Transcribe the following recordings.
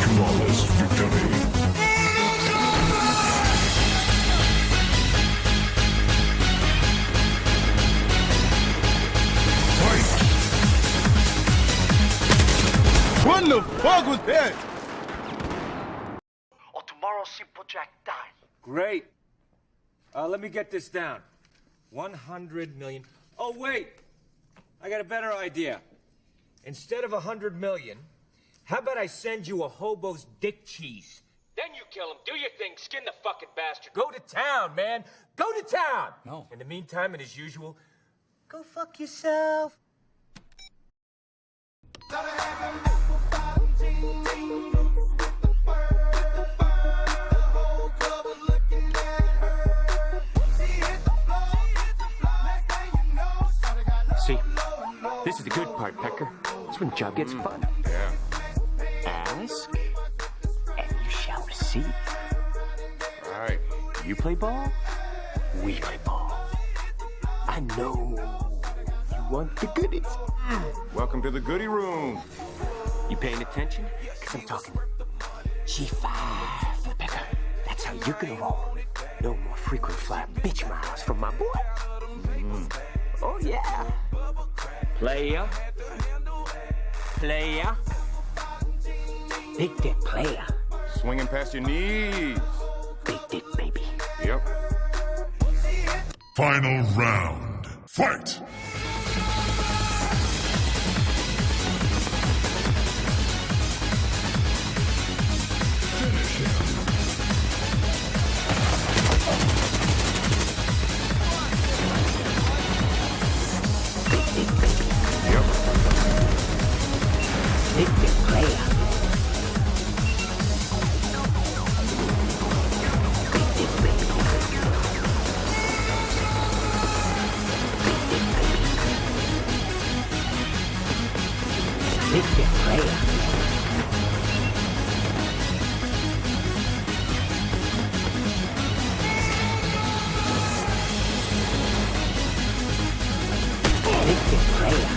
Flawless victory. What the fuck was that? Oh, tomorrow Simple Jack dies. Great. Let me get this down. 100 million. Oh, wait. I got a better idea. Instead of 100 million, how about I send you a hobo's dick cheese? Then you kill him, do your thing, skin the fucking bastard. Go to town, man. Go to town. No. In the meantime, and as usual, go fuck yourself. See, this is the good part, Pecker. It's when the job gets fun. Yeah. Ask, and you shall receive. All right. You play ball, we play ball. I know you want the goodies. Welcome to the goodie room. You paying attention? Because I'm talking G5, Pecker. That's how you're gonna roll. No more frequent flyer bitch miles from my boy. Oh, yeah. Player. Player. Big dick player. Swinging past your knees. Big dick baby. Yep. Final round. Fight! Yep. Big dick player. Big dick baby. Big dick player. Big dick player.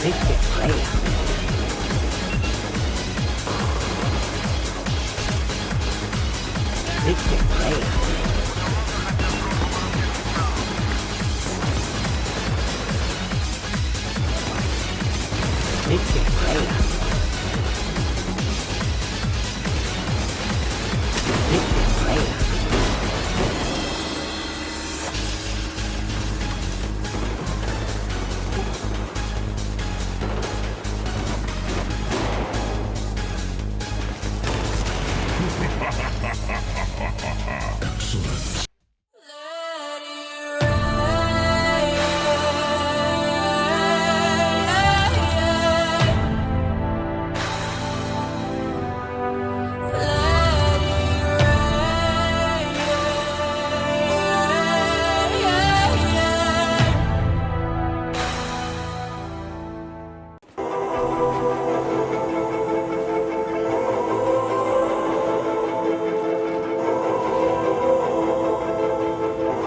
Big dick player. Big dick player. Big dick player. Big dick player. Excellent.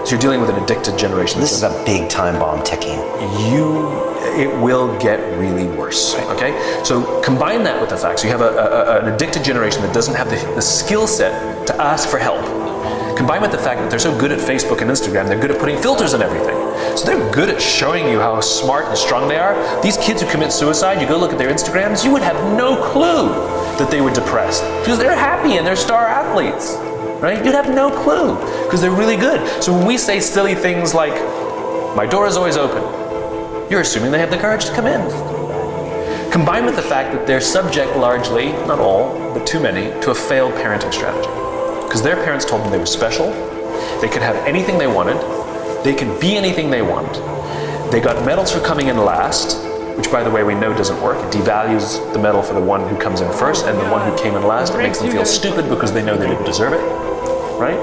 So you're dealing with an addicted generation. This is a big time bomb ticking. It will get really worse, okay? So combine that with the fact, so you have an addicted generation that doesn't have the skill set to ask for help. Combined with the fact that they're so good at Facebook and Instagram, they're good at putting filters on everything. So they're good at showing you how smart and strong they are. These kids who commit suicide, you go look at their Instagrams, you would have no clue that they were depressed because they're happy and they're star athletes. Right? You'd have no clue because they're really good. So when we say silly things like, my door is always open, you're assuming they have the courage to come in. Combined with the fact that they're subject largely, not all, but too many, to a failed parenting strategy. Because their parents told them they were special, they could have anything they wanted, they could be anything they want. They got medals for coming in last, which by the way we know doesn't work. It devalues the medal for the one who comes in first and the one who came in last. It makes them feel stupid because they know they didn't deserve it, right?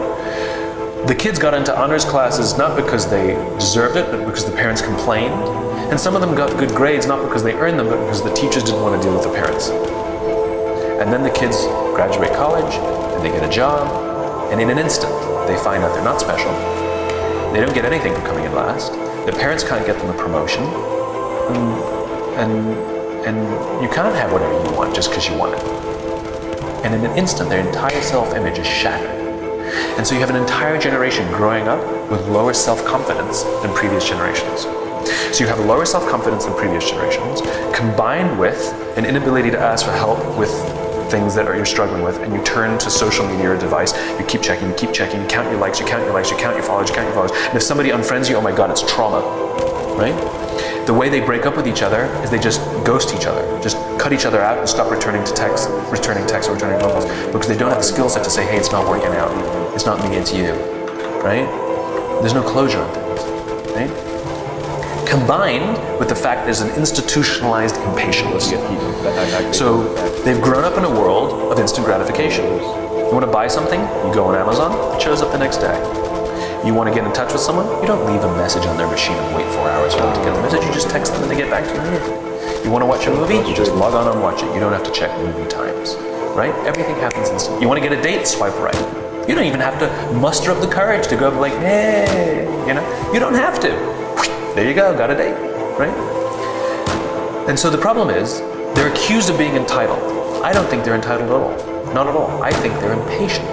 The kids got into honors classes not because they deserved it, but because the parents complained. And some of them got good grades not because they earned them, but because the teachers didn't want to deal with the parents. And then the kids graduate college, and they get a job, and in an instant, they find out they're not special. They don't get anything for coming in last. Their parents can't get them a promotion, and you can't have whatever you want just because you want it. And in an instant, their entire self-image is shattered. And so you have an entire generation growing up with lower self-confidence than previous generations. So you have lower self-confidence than previous generations, combined with an inability to ask for help with things that you're struggling with, and you turn to social media or a device, you keep checking, you count your likes, you count your likes, you count your followers, and if somebody unfriends you, oh my God, it's trauma, right? The way they break up with each other is they just ghost each other, just cut each other out and stop returning texts or returning phone calls, because they don't have the skill set to say, hey, it's not working out, it's not me, it's you, right? There's no closure on things, right? Combined with the fact there's an institutionalized impatience. So they've grown up in a world of instant gratification. You want to buy something, you go on Amazon, it shows up the next day. You want to get in touch with someone, you don't leave a message on their machine and wait 4 hours for them to get the message, you just text them and they get back to you. You want to watch a movie, you just log on and watch it. You don't have to check movie times, right? Everything happens instantly. You want to get a date, swipe right. You don't even have to muster up the courage to go like, hey, you don't have to. There you go, got a date, right? And so the problem is, they're accused of being entitled. I don't think they're entitled at all. Not at all. I think they're impatient.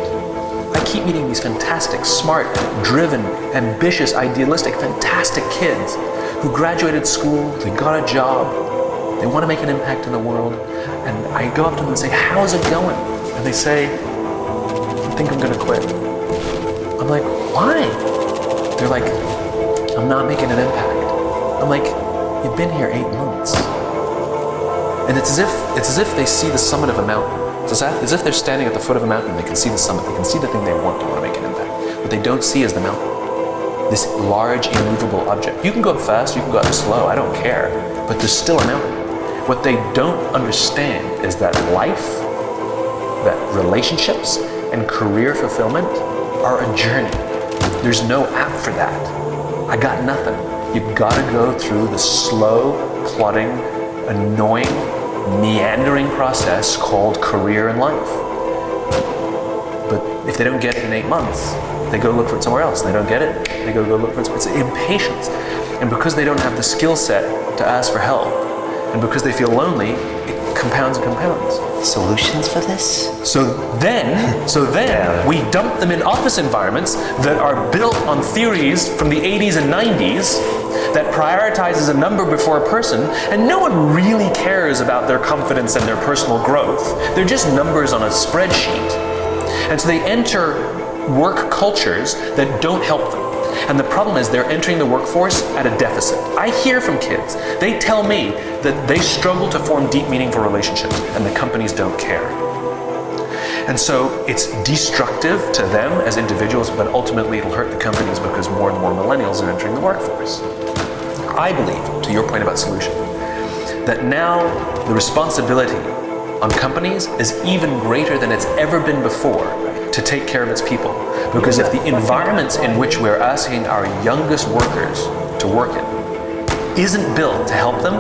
I keep meeting these fantastic, smart, driven, ambitious, idealistic, fantastic kids who graduated school, they got a job, they want to make an impact in the world, and I go up to them and say, how's it going? And they say, I think I'm going to quit. I'm like, why? They're like, I'm not making an impact. I'm like, you've been here 8 months. And it's as if they see the summit of a mountain. It's as if they're standing at the foot of a mountain and they can see the summit, they can see the thing they want to make an impact. What they don't see is the mountain. This large, immovable object. You can go up fast, you can go up slow, I don't care, but there's still a mountain. What they don't understand is that life, that relationships, and career fulfillment are a journey. There's no app for that. I got nothing. You've got to go through the slow, plodding, annoying, meandering process called career and life. But if they don't get it in 8 months, they go look for it somewhere else. They don't get it, they go look for it. It's impatience. And because they don't have the skill set to ask for help, and because they feel lonely, it compounds and compounds. Solutions for this? So then we dump them in office environments that are built on theories from the 80s and 90s that prioritizes a number before a person, and no one really cares about their confidence and their personal growth. They're just numbers on a spreadsheet. And so they enter work cultures that don't help them. And the problem is they're entering the workforce at a deficit. I hear from kids, they tell me that they struggle to form deep, meaningful relationships, and the companies don't care. And so it's destructive to them as individuals, but ultimately it'll hurt the companies because more and more millennials are entering the workforce. I believe, to your point about solution, that now the responsibility on companies is even greater than it's ever been before to take care of its people. Because if the environments in which we're asking our youngest workers to work in isn't built to help them,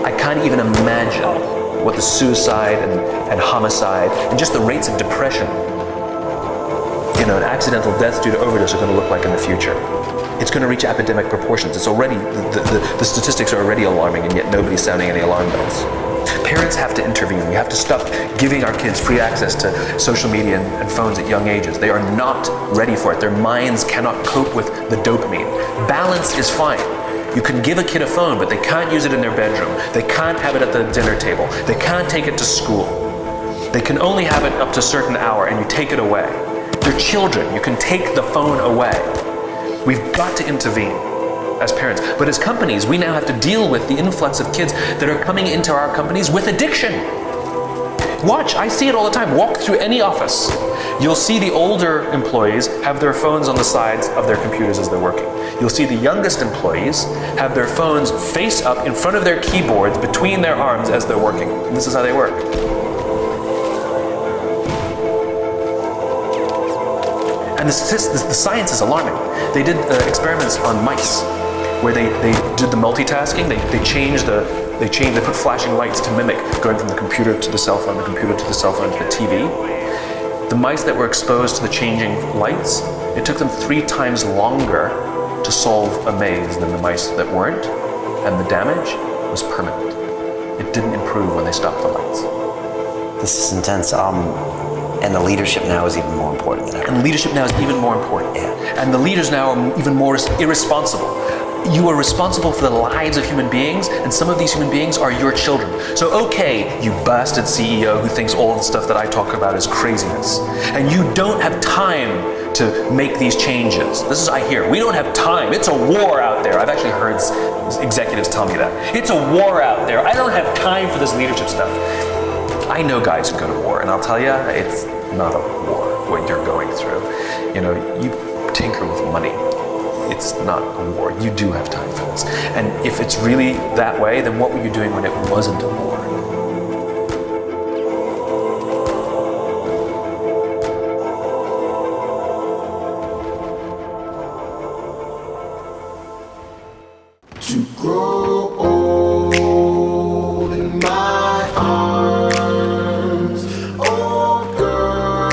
I can't even imagine what the suicide and homicide and just the rates of depression, and accidental deaths due to overdose are going to look like in the future. It's going to reach epidemic proportions. It's already, the statistics are already alarming, and yet nobody's sounding any alarm bells. Parents have to intervene. We have to stop giving our kids free access to social media and phones at young ages. They are not ready for it. Their minds cannot cope with the dopamine. Balance is fine. You can give a kid a phone, but they can't use it in their bedroom. They can't have it at the dinner table. They can't take it to school. They can only have it up to a certain hour, and you take it away. They're children. You can take the phone away. We've got to intervene as parents. But as companies, we now have to deal with the influx of kids that are coming into our companies with addiction. Watch, I see it all the time. Walk through any office. You'll see the older employees have their phones on the sides of their computers as they're working. You'll see the youngest employees have their phones face up in front of their keyboards between their arms as they're working. And this is how they work. And the science is alarming. They did experiments on mice. where they did the multitasking. They put flashing lights to mimic going from the computer to the cell phone, the computer to the cell phone to the TV. The mice that were exposed to the changing lights, it took them 3 times longer to solve a maze than the mice that weren't, and the damage was permanent. It didn't improve when they stopped the lights. This is intense. And the leadership now is even more important than ever. And leadership now is even more important. Yeah. And the leaders now are even more irresponsible. You are responsible for the lives of human beings, and some of these human beings are your children. So okay, you bastard CEO who thinks all the stuff that I talk about is craziness. And you don't have time to make these changes. This is, I hear, we don't have time. It's a war out there. I've actually heard executives tell me that. It's a war out there. I don't have time for this leadership stuff. I know guys who go to war, and I'll tell you, it's not a war, what you're going through. You know, you tinker with money. It's not a war. You do have time for this. And if it's really that way, then what were you doing when it wasn't a war? To grow old in my arms, oh girl.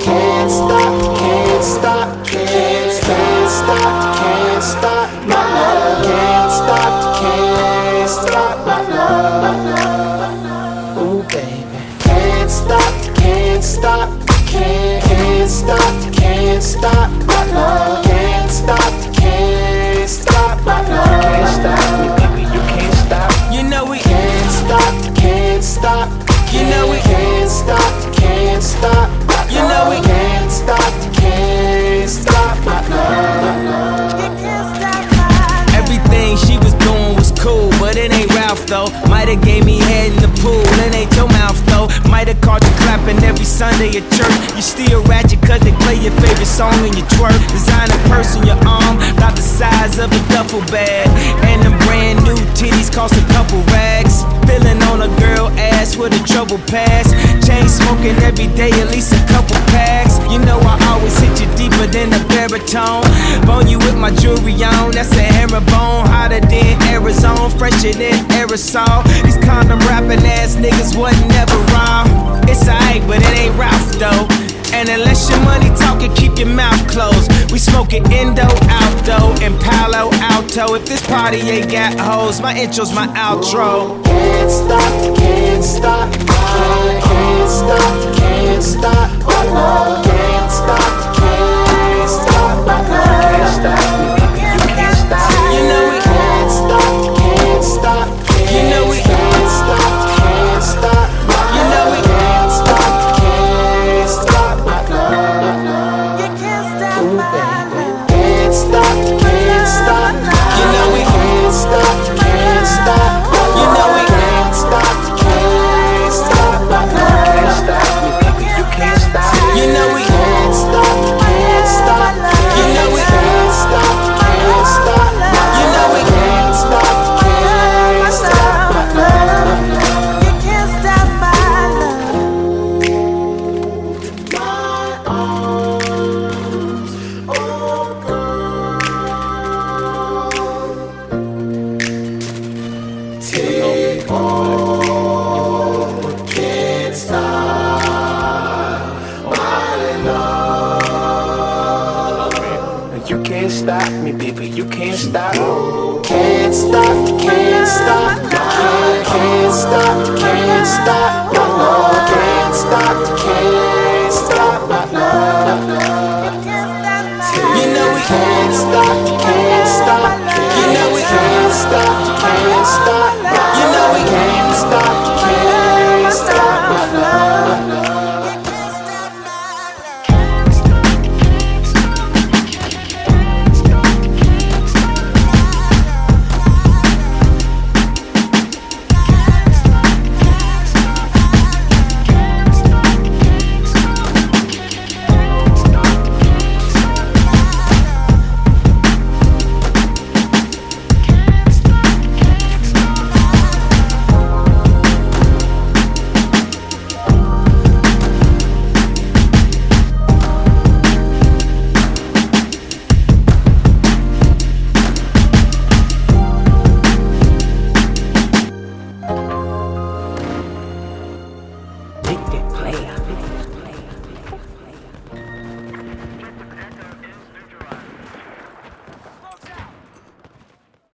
Can't stop, can't stop, can't stop, can't stop my love. Can't stop my love. Oh baby, can't stop, can't stop, can't stop, can't stop my love. Can't stop my love. Can't stop me, baby, you can't stop. You know we Can't stop, can't stop. You know we can't stop, can't stop. You know we can't stop my love. Everything she was doing was cool, but it ain't Ralph though. Might've gave me head in the pool, it ain't your mouth though. Might've caught you clapping every Sunday at church. You still ratchet cause they play your favorite song and you twerk. Designer purse on your arm, about the size of a duffel bag. And them brand new titties cost a couple rags. Feeling on a girl ass with a trouble pass. Chain smoking every day, at least a couple packs. You know I always hit you deeper than a baritone. Bone you with my jewelry on, that's a herringbone. Hotter than Arizona, fresher than aerosol. These condom rapping ass niggas wasn't never wrong. It's alright, but it ain't Ralph though. And unless your money talking, keep your mouth closed. We smoking Indo, Alto, and Palo Alto. If this party ain't got hoes, my intro's my outro. Can't stop, can't stop, can't stop, can't stop my love. Can't stop, can't stop my love. Can't stop me, baby, you can't stop. You know we Can't stop, can't stop, You know we can't stop, can't stop. You know we can't stop, can't stop my love. You can't stop my love. Can't stop, can't stop. You know we Can't stop, can't stop. You know we can't stop, can't stop my love. Can't stop me, baby, you can't stop. You know we Can't stop, can't stop. You know we can't stop, can't stop. You know we can't stop, can't stop my love. You can't stop my love. My arms, oh girl. Take all, can't stop my love. You can't stop me, baby, you can't stop. Can't stop, can't stop, can't stop, can't stop my love. Can't stop, can't stop my love.